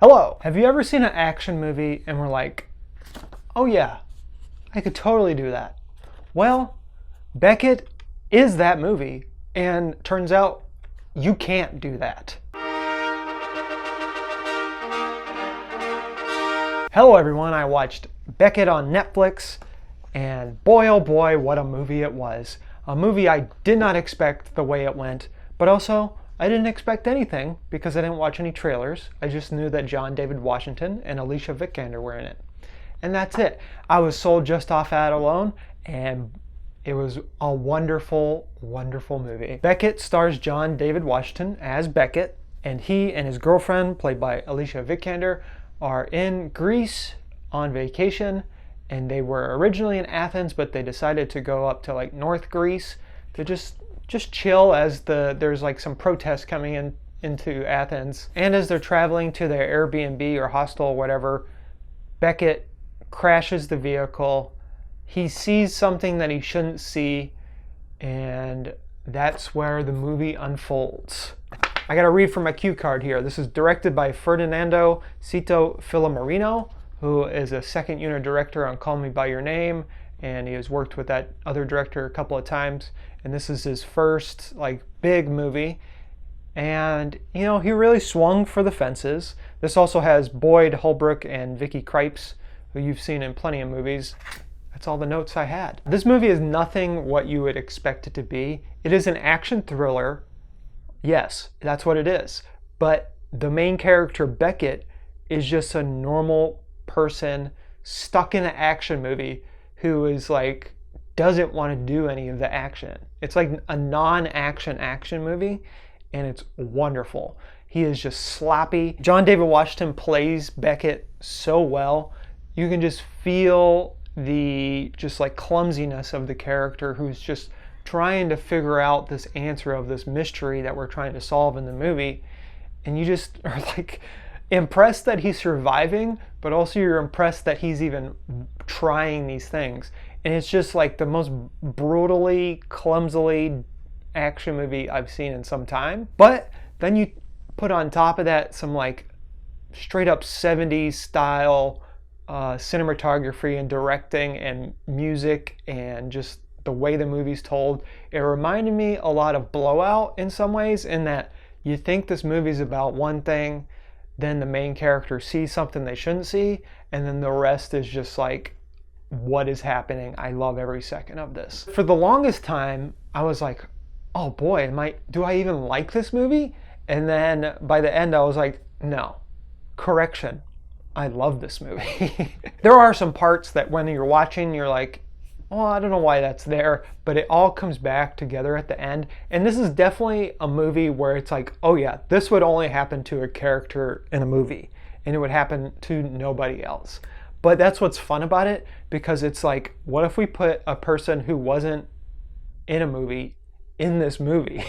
Hello! Have you ever seen an action movie and were like, oh yeah, I could totally do that? Well, Beckett is that movie, and turns out you can't do that. Hello everyone, I watched Beckett on Netflix, and boy oh boy, what a movie it was. A movie I did not expect the way it went, but also I didn't expect anything because I didn't watch any trailers. I just knew that John David Washington and Alicia Vikander were in it. And that's it. I was sold just off that alone, and it was a wonderful, wonderful movie. Beckett stars John David Washington as Beckett, and he and his girlfriend, played by Alicia Vikander, are in Greece on vacation, and they were originally in Athens, but they decided to go up to like North Greece to just chill as there's like some protests coming into Athens. And as they're traveling to their Airbnb or hostel or whatever, Beckett crashes the vehicle. He sees something that he shouldn't see, and that's where the movie unfolds. I gotta read from my cue card here. This is directed by Ferdinando Cito Filomarino, who is a second unit director on Call Me By Your Name, and he has worked with that other director a couple of times, and this is his first like big movie. And you know, he really swung for the fences. This also has Boyd Holbrook and Vicky Krieps, who you've seen in plenty of movies. That's all the notes I had. This movie is nothing what you would expect it to be. It is an action thriller. Yes, that's what it is. But the main character, Beckett, is just a normal person stuck in an action movie who is like, doesn't want to do any of the action. It's like a non-action action movie, and it's wonderful. He is just sloppy. John David Washington plays Beckett so well. You can just feel the just like clumsiness of the character who's just trying to figure out this answer of this mystery that we're trying to solve in the movie. And you just are like impressed that he's surviving, but also you're impressed that he's even trying these things. And it's just like the most brutally, clumsily action movie I've seen in some time. But then you put on top of that some like straight up 70s style cinematography and directing and music and just the way the movie's told. It reminded me a lot of Blowout in some ways, in that you think this movie's about one thing, then the main character sees something they shouldn't see, and then the rest is just like, what is happening? I love every second of this. For the longest time, I was like, oh boy, do I even like this movie? And then by the end, I was like, no, correction, I love this movie. There are some parts that when you're watching, you're like, oh, I don't know why that's there, but it all comes back together at the end. And this is definitely a movie where it's like, oh yeah, this would only happen to a character in a movie, and it would happen to nobody else. But that's what's fun about it, because it's like, what if we put a person who wasn't in a movie in this movie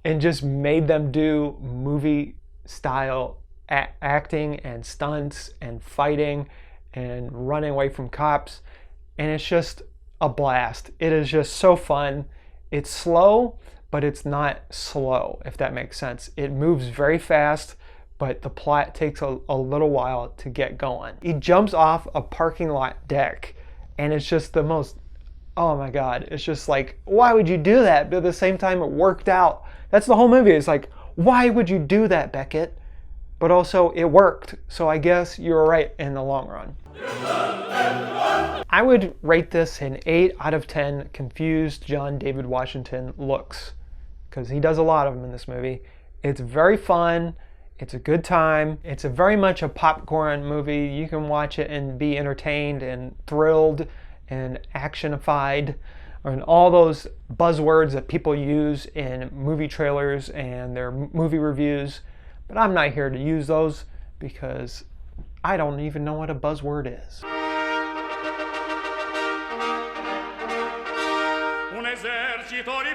and just made them do movie style acting and stunts and fighting and running away from cops. And it's just a blast. It is just so fun. It's slow, but it's not slow, if that makes sense. It moves very fast, but the plot takes a little while to get going. He jumps off a parking lot deck, and it's just the most, oh my God, it's just like, why would you do that? But at the same time, it worked out. That's the whole movie. It's like, why would you do that, Beckett? But also, it worked. So I guess you were right in the long run. I would rate this an 8 out of 10 confused John David Washington looks, because he does a lot of them in this movie. It's very fun. It's a good time. It's a very much a popcorn movie. You can watch it and be entertained and thrilled and actionified, and all those buzzwords that people use in movie trailers and their movie reviews. But I'm not here to use those because I don't even know what a buzzword is. Un esercito di